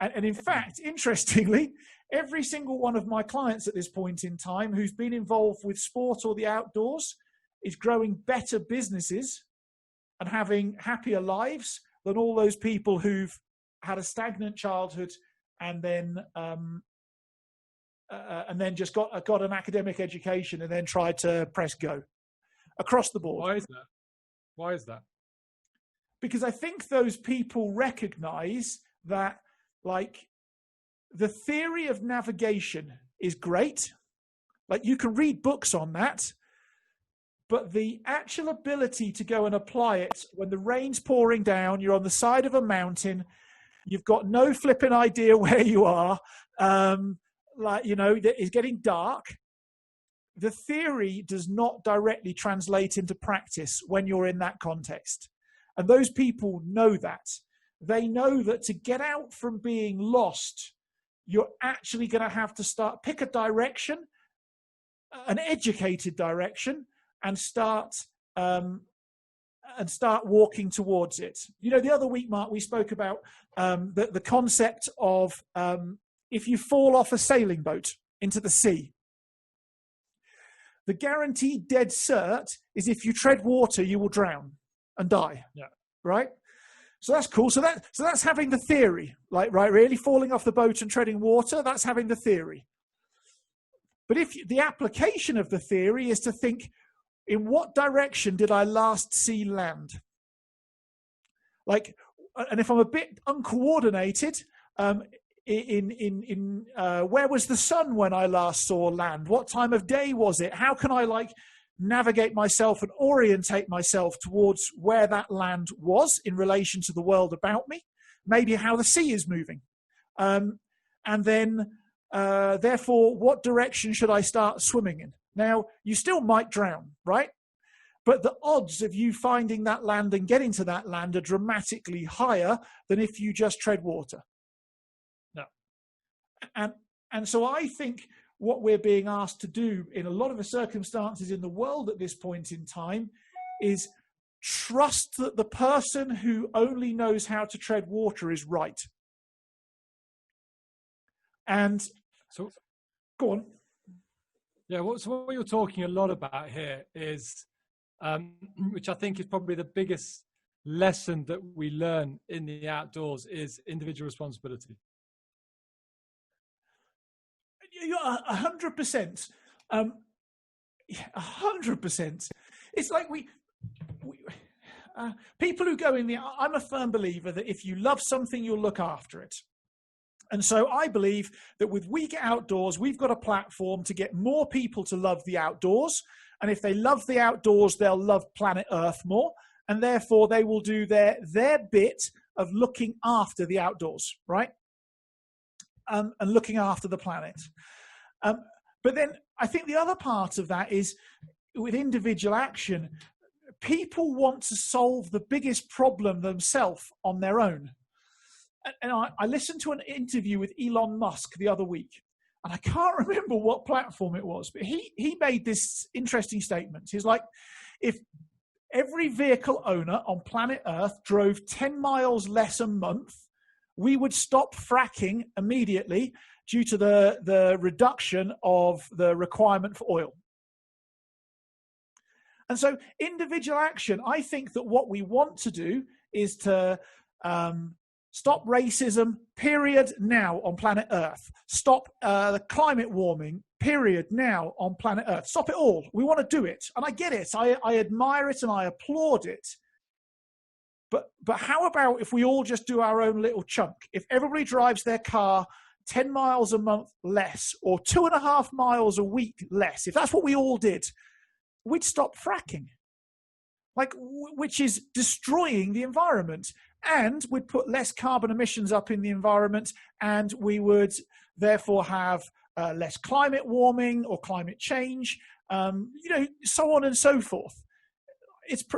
And in fact, interestingly, every single one of my clients at this point in time who's been involved with sport or the outdoors is growing better businesses and having happier lives than all those people who've had a stagnant childhood and then just got an academic education and then tried to press go across the board. Why is that? Why is that? Because I think those people recognize that, like, the theory of navigation is great. Like, you can read books on that, but the actual ability to go and apply it when the rain's pouring down, you're on the side of a mountain, you've got no flipping idea where you are, it's getting dark. The theory does not directly translate into practice when you're in that context. And those people know that. They know that to get out from being lost, you're actually going to have to pick a direction, an educated direction, and start walking towards it. You know, the other week, Mark, we spoke about the concept of if you fall off a sailing boat into the sea, the guaranteed dead cert is if you tread water, you will drown and die. Yeah. Right? So that's cool. So that's having the theory, like, right, really falling off the boat and treading water, that's having the theory. But if the application of the theory is to think, in what direction did I last see land? Like, and if I'm a bit uncoordinated, where was the sun when I last saw land? What time of day was it? How can I, like, navigate myself and orientate myself towards where that land was in relation to the world about me? Maybe how the sea is moving. And then, therefore, what direction should I start swimming in? Now, you still might drown, right? But the odds of you finding that land and getting to that land are dramatically higher than if you just tread water. No. And so I think what we're being asked to do in a lot of the circumstances in the world at this point in time is trust that the person who only knows how to tread water is right. And so, go on. Yeah, so what you're talking a lot about here is, which I think is probably the biggest lesson that we learn in the outdoors, is individual responsibility. 100%. 100%. It's like people who go in I'm a firm believer that if you love something, you'll look after it. And so I believe that with We Get Outdoors, we've got a platform to get more people to love the outdoors. And if they love the outdoors, they'll love planet Earth more. And therefore, they will do their bit of looking after the outdoors, right? And looking after the planet. But then I think the other part of that is with individual action, people want to solve the biggest problem themselves on their own. And I listened to an interview with Elon Musk the other week, and I can't remember what platform it was, but he made this interesting statement. He's like, if every vehicle owner on planet Earth drove 10 miles less a month, we would stop fracking immediately due to the reduction of the requirement for oil. And so individual action, I think that what we want to do is to stop racism, period, now on planet Earth. Stop the climate warming, period, now on planet Earth. Stop it all. We want to do it. And I get it. I admire it and I applaud it. But how about if we all just do our own little chunk? If everybody drives their car 10 miles a month less or 2.5 miles a week less, if that's what we all did, we'd stop fracking, like, which is destroying the environment. And we'd put less carbon emissions up in the environment, and we would therefore have less climate warming or climate change, so on and so forth.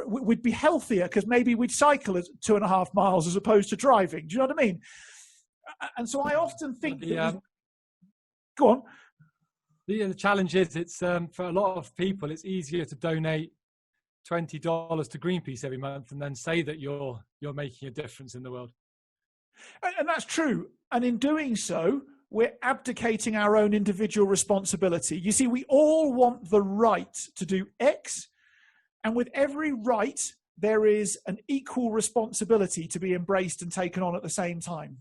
we'd be healthier because maybe we'd cycle at 2.5 miles as opposed to driving. Do you know what I mean? And so I often think go on. The challenge is it's for a lot of people, it's easier to donate $20 to Greenpeace every month and then say that you're making a difference in the world. And that's true. And in doing so, we're abdicating our own individual responsibility. You see, we all want the right to do X, and with every right, there is an equal responsibility to be embraced and taken on at the same time.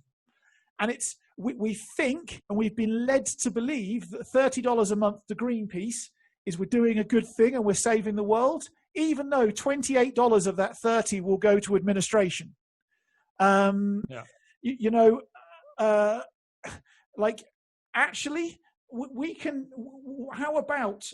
And we think, and we've been led to believe, that $30 a month to Greenpeace is we're doing a good thing and we're saving the world, even though $28 of that 30 will go to administration. Like, actually, we can, how about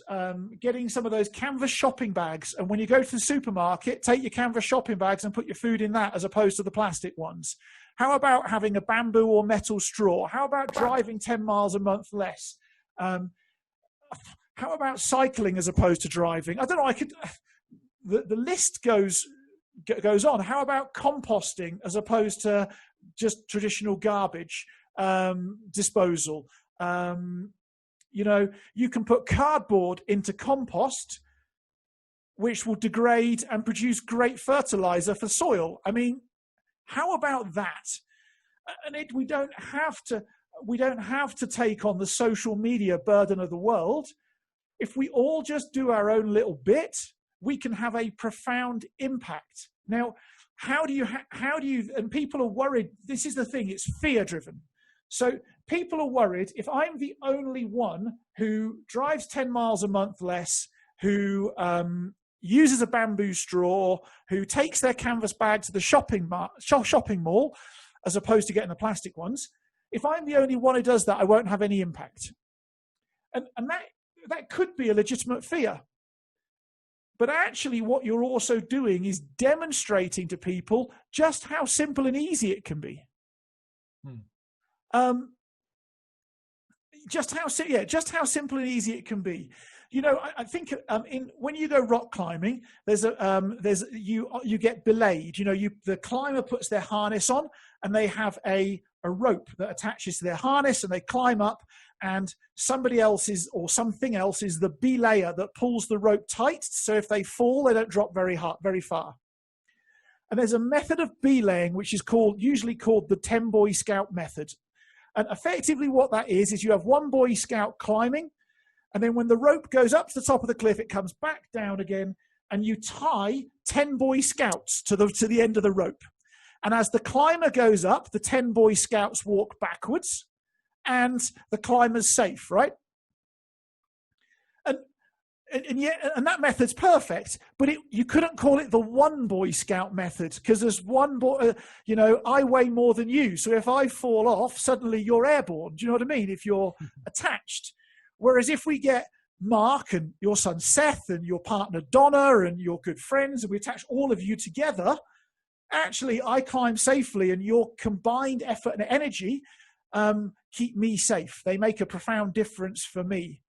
getting some of those canvas shopping bags, and when you go to the supermarket, take your canvas shopping bags and put your food in that as opposed to the plastic ones? How about having a bamboo or metal straw? How about driving 10 miles a month less? How about cycling as opposed to driving? I don't know, the list goes on. How about composting as opposed to just traditional garbage disposal? You can put cardboard into compost, which will degrade and produce great fertilizer for soil. I mean, how about that? And we don't have to take on the social media burden of the world. If we all just do our own little bit, we can have a profound impact. Now, how do you, and people are worried. This is the thing, it's fear driven. So people are worried, if I'm the only one who drives 10 miles a month less, who uses a bamboo straw, who takes their canvas bag to the shopping mall, as opposed to getting the plastic ones, if I'm the only one who does that, I won't have any impact. And that could be a legitimate fear. But actually what you're also doing is demonstrating to people just how simple and easy it can be. Just how simple and easy it can be. You know, I think when you go rock climbing, you get belayed. You know, the climber puts their harness on, and they have a rope that attaches to their harness, and they climb up, and somebody else's or something else is the belayer that pulls the rope tight, so if they fall, they don't drop very far. And there's a method of belaying which is usually called the 10 Boy Scout method. And effectively what that is you have one Boy Scout climbing, and then when the rope goes up to the top of the cliff, it comes back down again, and you tie 10 Boy Scouts to the end of the rope. And as the climber goes up, the 10 Boy Scouts walk backwards, and the climber's safe, right? And that method's perfect, but you couldn't call it the one Boy Scout method, because there's one boy, I weigh more than you. So if I fall off, suddenly you're airborne. Do you know what I mean? If you're attached. Whereas if we get Mark and your son Seth and your partner Donna and your good friends, and we attach all of you together, actually I climb safely, and your combined effort and energy keep me safe. They make a profound difference for me.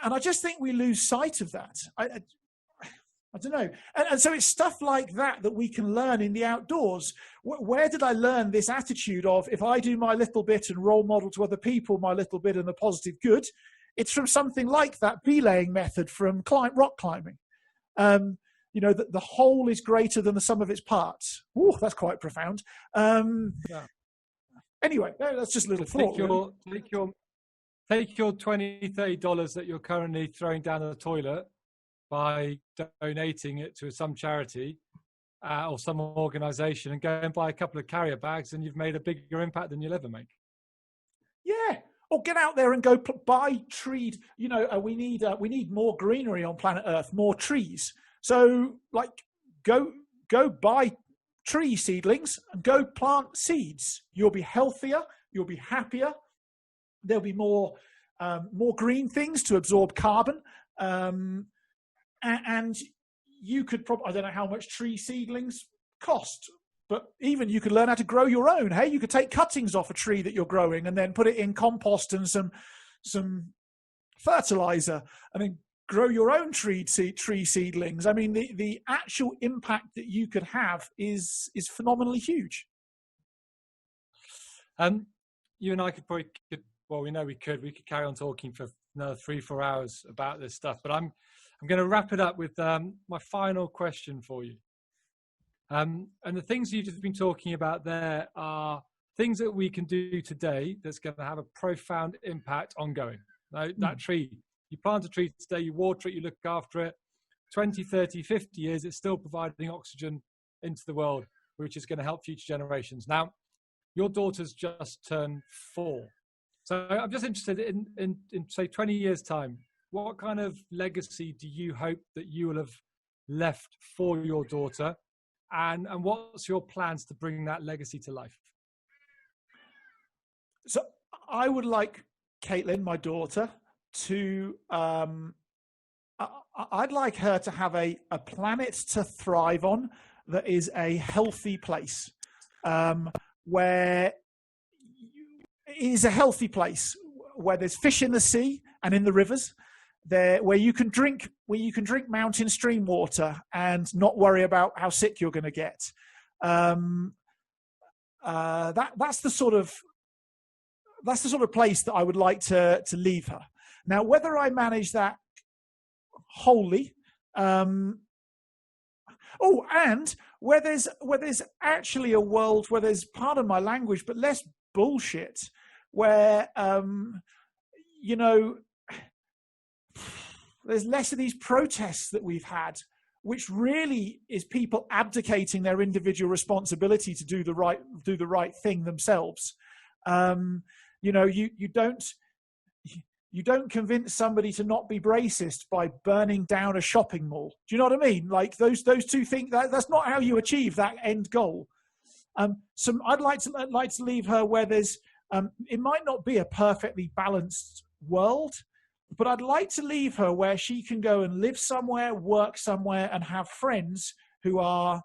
And I just think we lose sight of that. I don't know. And so it's stuff like that we can learn in the outdoors. Where did I learn this attitude of, if I do my little bit and role model to other people my little bit and the positive good? It's from something like that belaying method from rock climbing. The whole is greater than the sum of its parts. Ooh, that's quite profound. Anyway, that's just a little thought. Take your $20, $30 that you're currently throwing down the toilet by donating it to some charity or some organization, and go and buy a couple of carrier bags, and you've made a bigger impact than you'll ever make. Yeah. Or get out there and go buy trees. We need more greenery on planet Earth, more trees. So go buy tree seedlings and go plant seeds. You'll be healthier. You'll be happier. There'll be more green things to absorb carbon. And you could probably, I don't know how much tree seedlings cost, but even you could learn how to grow your own. Hey, you could take cuttings off a tree that you're growing and then put it in compost and some fertilizer. I mean, grow your own tree seedlings. I mean, the actual impact that you could have is phenomenally huge. You and I well, we know we could carry on talking for another 3-4 hours about this stuff, but I'm going to wrap it up with my final question for you. And the things you've just been talking about there are things that we can do today that's going to have a profound impact ongoing. That tree, you plant a tree today, you water it, you look after it, 20, 30, 50 years, it's still providing oxygen into the world, which is going to help future generations. Now, your daughter's just turned 4. So I'm just interested in say 20 years time, what kind of legacy do you hope that you will have left for your daughter? And what's your plans to bring that legacy to life? So I would like Caitlin, my daughter, to, I'd like her to have a planet to thrive on that is a healthy place, where is a healthy place, where there's fish in the sea and in the rivers, there where you can drink mountain stream water and not worry about how sick you're going to get. That's the sort of place that I would like to leave her. Now, whether I manage that wholly, and where there's actually a world where there's, pardon my language, but less bullshit, where there's less of these protests that we've had, which really is people abdicating their individual responsibility to do the right thing themselves. You don't convince somebody to not be racist by burning down a shopping mall. Do you know what I mean? Like those two things. That's not how you achieve that end goal. So I'd like to leave her where there's. It might not be a perfectly balanced world, but I'd like to leave her where she can go and live somewhere, work somewhere, and have friends who are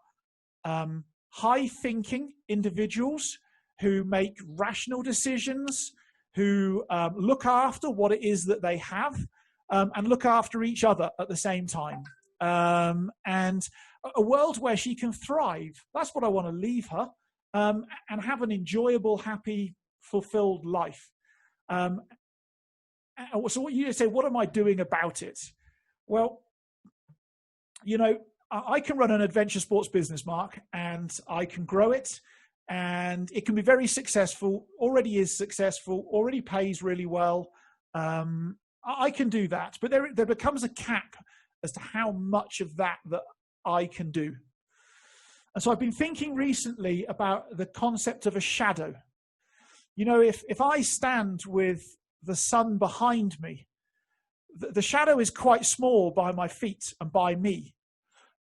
high-thinking individuals who make rational decisions, who look after what it is that they have, and look after each other at the same time. And a world where she can thrive. That's what I want to leave her, and have an enjoyable, happy, fulfilled life. So what you say, what am I doing about it? Well, I can run an adventure sports business, Mark, and I can grow it, and it can be very successful, already is successful, already pays really well. I can do that, but there becomes a cap as to how much of that I can do. And so I've been thinking recently about the concept of a shadow. If I stand with the sun behind me, the shadow is quite small by my feet and by me.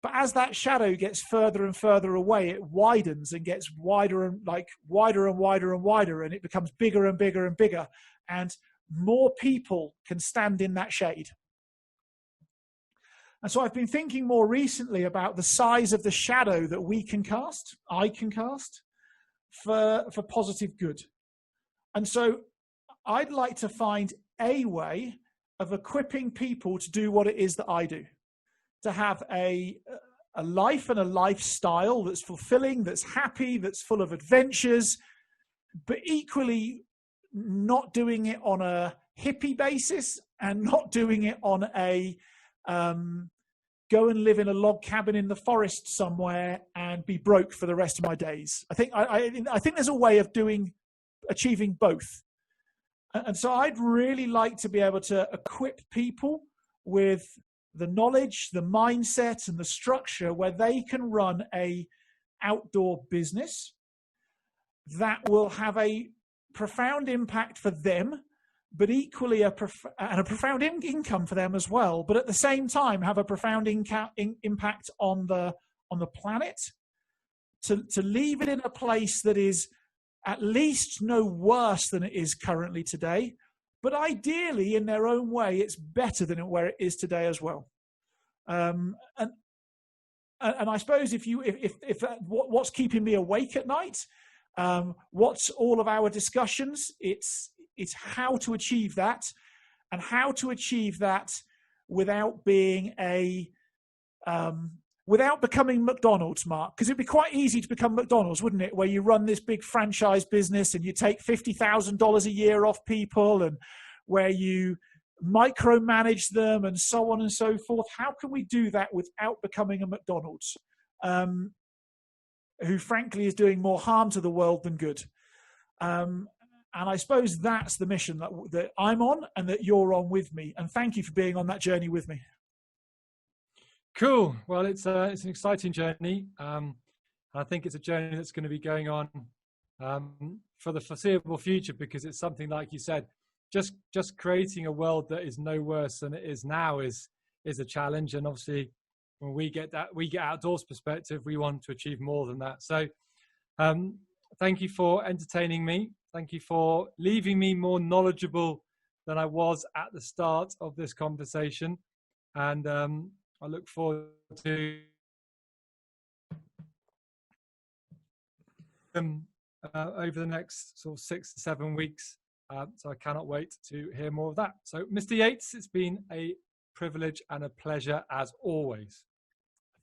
But as that shadow gets further and further away, it widens and gets wider and wider and wider and wider, and it becomes bigger and bigger and bigger. And more people can stand in that shade. And so I've been thinking more recently about the size of the shadow that I can cast for positive good. And so I'd like to find a way of equipping people to do what it is that I do, to have a life and a lifestyle that's fulfilling, that's happy, that's full of adventures, but equally not doing it on a hippie basis and not doing it on a go and live in a log cabin in the forest somewhere and be broke for the rest of my days. I think there's a way of achieving both. And so I'd really like to be able to equip people with the knowledge, the mindset, and the structure where they can run a outdoor business that will have a profound impact for them, but equally a profound income for them as well. But at the same time, have a profound impact on the planet. To leave it in a place that is at least no worse than it is currently today, but ideally in their own way, it's better than where it is today as well. And I suppose if what's keeping me awake at night, what's all of our discussions, it's how to achieve that, and how to achieve that without being without becoming McDonald's, Mark? Because it'd be quite easy to become McDonald's, wouldn't it? Where you run this big franchise business and you take $50,000 a year off people, and where you micromanage them and so on and so forth. How can we do that without becoming a McDonald's, who frankly is doing more harm to the world than good? And I suppose that's the mission that I'm on and that you're on with me. And thank you for being on that journey with me. Cool. Well, it's an exciting journey. I think it's a journey that's going to be going on for the foreseeable future, because it's something, like you said, just creating a world that is no worse than it is now is a challenge. And obviously, when we get outdoors perspective, we want to achieve more than that. So thank you for entertaining me. Thank you for leaving me more knowledgeable than I was at the start of this conversation. And I look forward to over the next sort of 6 to 7 weeks. So I cannot wait to hear more of that. So Mr. Yates, it's been a privilege and a pleasure as always.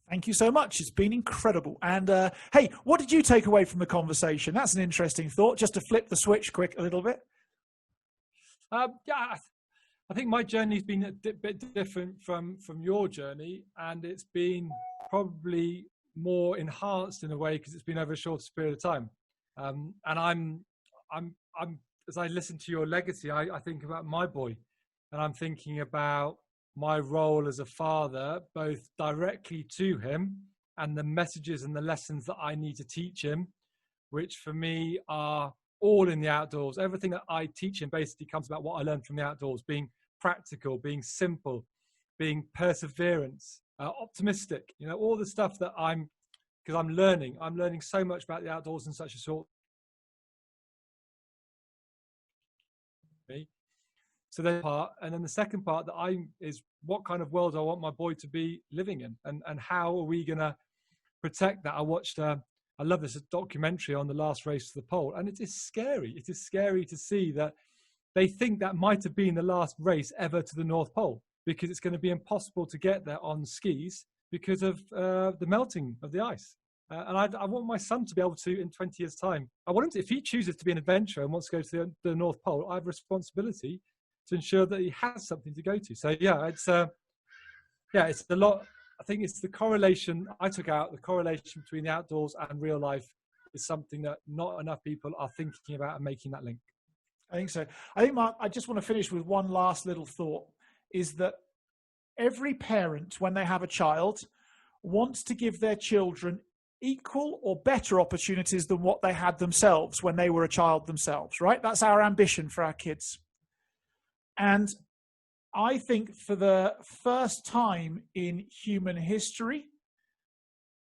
Thank you so much. It's been incredible. And hey, what did you take away from the conversation? That's an interesting thought, just to flip the switch quick a little bit. Yeah, I think my journey's been a bit different from your journey, and it's been probably more enhanced in a way because it's been over a shorter period of time. And I'm as I listen to your legacy, I think about my boy, and I'm thinking about my role as a father, both directly to him and the messages and the lessons that I need to teach him, which for me are all in the outdoors. Everything that I teach him basically comes about what I learned from the outdoors: being practical, being simple, being perseverance, optimistic, all the stuff that because I'm learning so much about the outdoors in such a short. So that part, and then the second part is what kind of world I want my boy to be living in, and how are we going to protect that? I love this documentary on the last race to the pole, and it is scary. It is scary to see that they think that might have been the last race ever to the North Pole, because it's going to be impossible to get there on skis because of the melting of the ice. And I want my son to be able to, in 20 years' time, I want him to, if he chooses to be an adventurer and wants to go to the North Pole, I have a responsibility to ensure that he has something to go to. So yeah, it's a lot. I think it's the correlation I took out. The correlation between the outdoors and real life is something that not enough people are thinking about and making that link. I think so. I think, Mark, I just want to finish with one last little thought, is that every parent, when they have a child, wants to give their children equal or better opportunities than what they had themselves when they were a child themselves, right? That's our ambition for our kids. And I think for the first time in human history,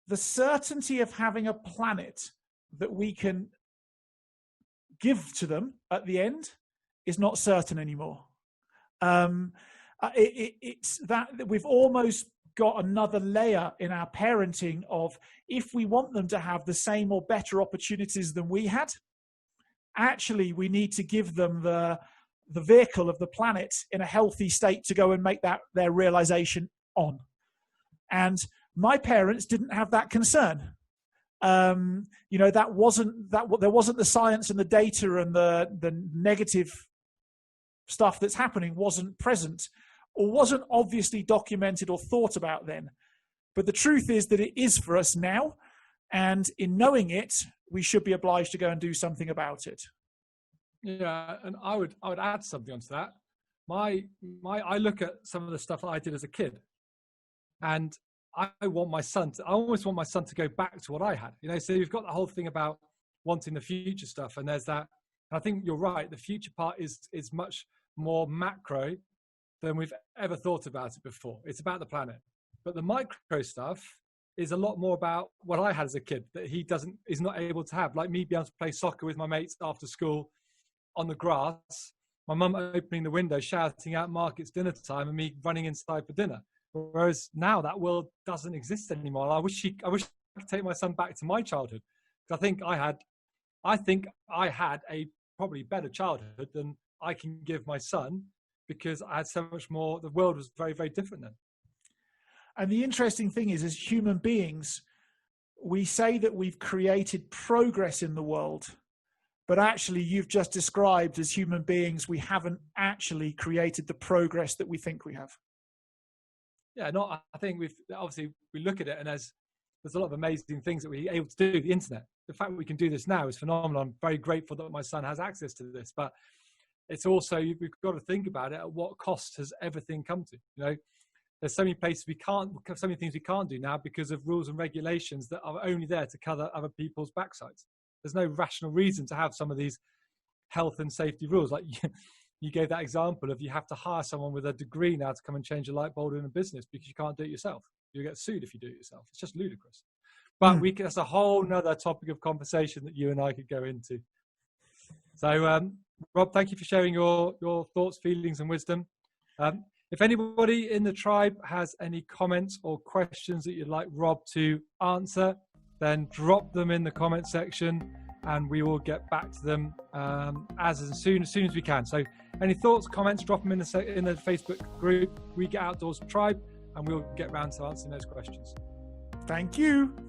the certainty of having a planet that we can give to them at the end is not certain anymore. It's that we've almost got another layer in our parenting of, if we want them to have the same or better opportunities than we had, actually we need to give them the vehicle of the planet in a healthy state to go and make that their realization on. And my parents didn't have that concern. There wasn't the science and the data, and the negative stuff that's happening wasn't present, or wasn't obviously documented or thought about then. But the truth is that it is for us now, and in knowing it, we should be obliged to go and do something about it. Yeah, and I would add something onto that. I look at some of the stuff that I did as a kid, and I almost want my son to go back to what I had. So you've got the whole thing about wanting the future stuff, and there's that. And I think you're right. The future part is much more macro than we've ever thought about it before. It's about the planet, but the micro stuff is a lot more about what I had as a kid that he's not able to have, like me being able to play soccer with my mates after school on the grass, my mum opening the window, shouting out, "Mark, it's dinner time," and me running inside for dinner. Whereas now that world doesn't exist anymore. I wish I could take my son back to my childhood. I think I had a probably better childhood than I can give my son, because I had so much more. The world was very, very different then. And the interesting thing is, as human beings, we say that we've created progress in the world, but actually you've just described as human beings, we haven't actually created the progress that we think we have. Yeah, I think we look at it, and there's a lot of amazing things that we're able to do. The internet, the fact that we can do this now is phenomenal. I'm very grateful that my son has access to this, but it's also, we've got to think about it, at what cost has everything come to? You know, there's so many things we can't do now because of rules and regulations that are only there to cover other people's backsides. There's no rational reason to have some of these health and safety rules. Like you gave that example of, you have to hire someone with a degree now to come and change a light bulb in a business because you can't do it yourself. You get sued if you do it yourself. It's just ludicrous. But that's a whole nother topic of conversation that you and I could go into. So, Rob, thank you for sharing your thoughts, feelings, and wisdom. If anybody in the tribe has any comments or questions that you'd like Rob to answer, then drop them in the comment section and we will get back to them as soon as we can. So any thoughts, comments, drop them in the Facebook group, We Get Outdoors Tribe, and we'll get round to answering those questions. Thank you.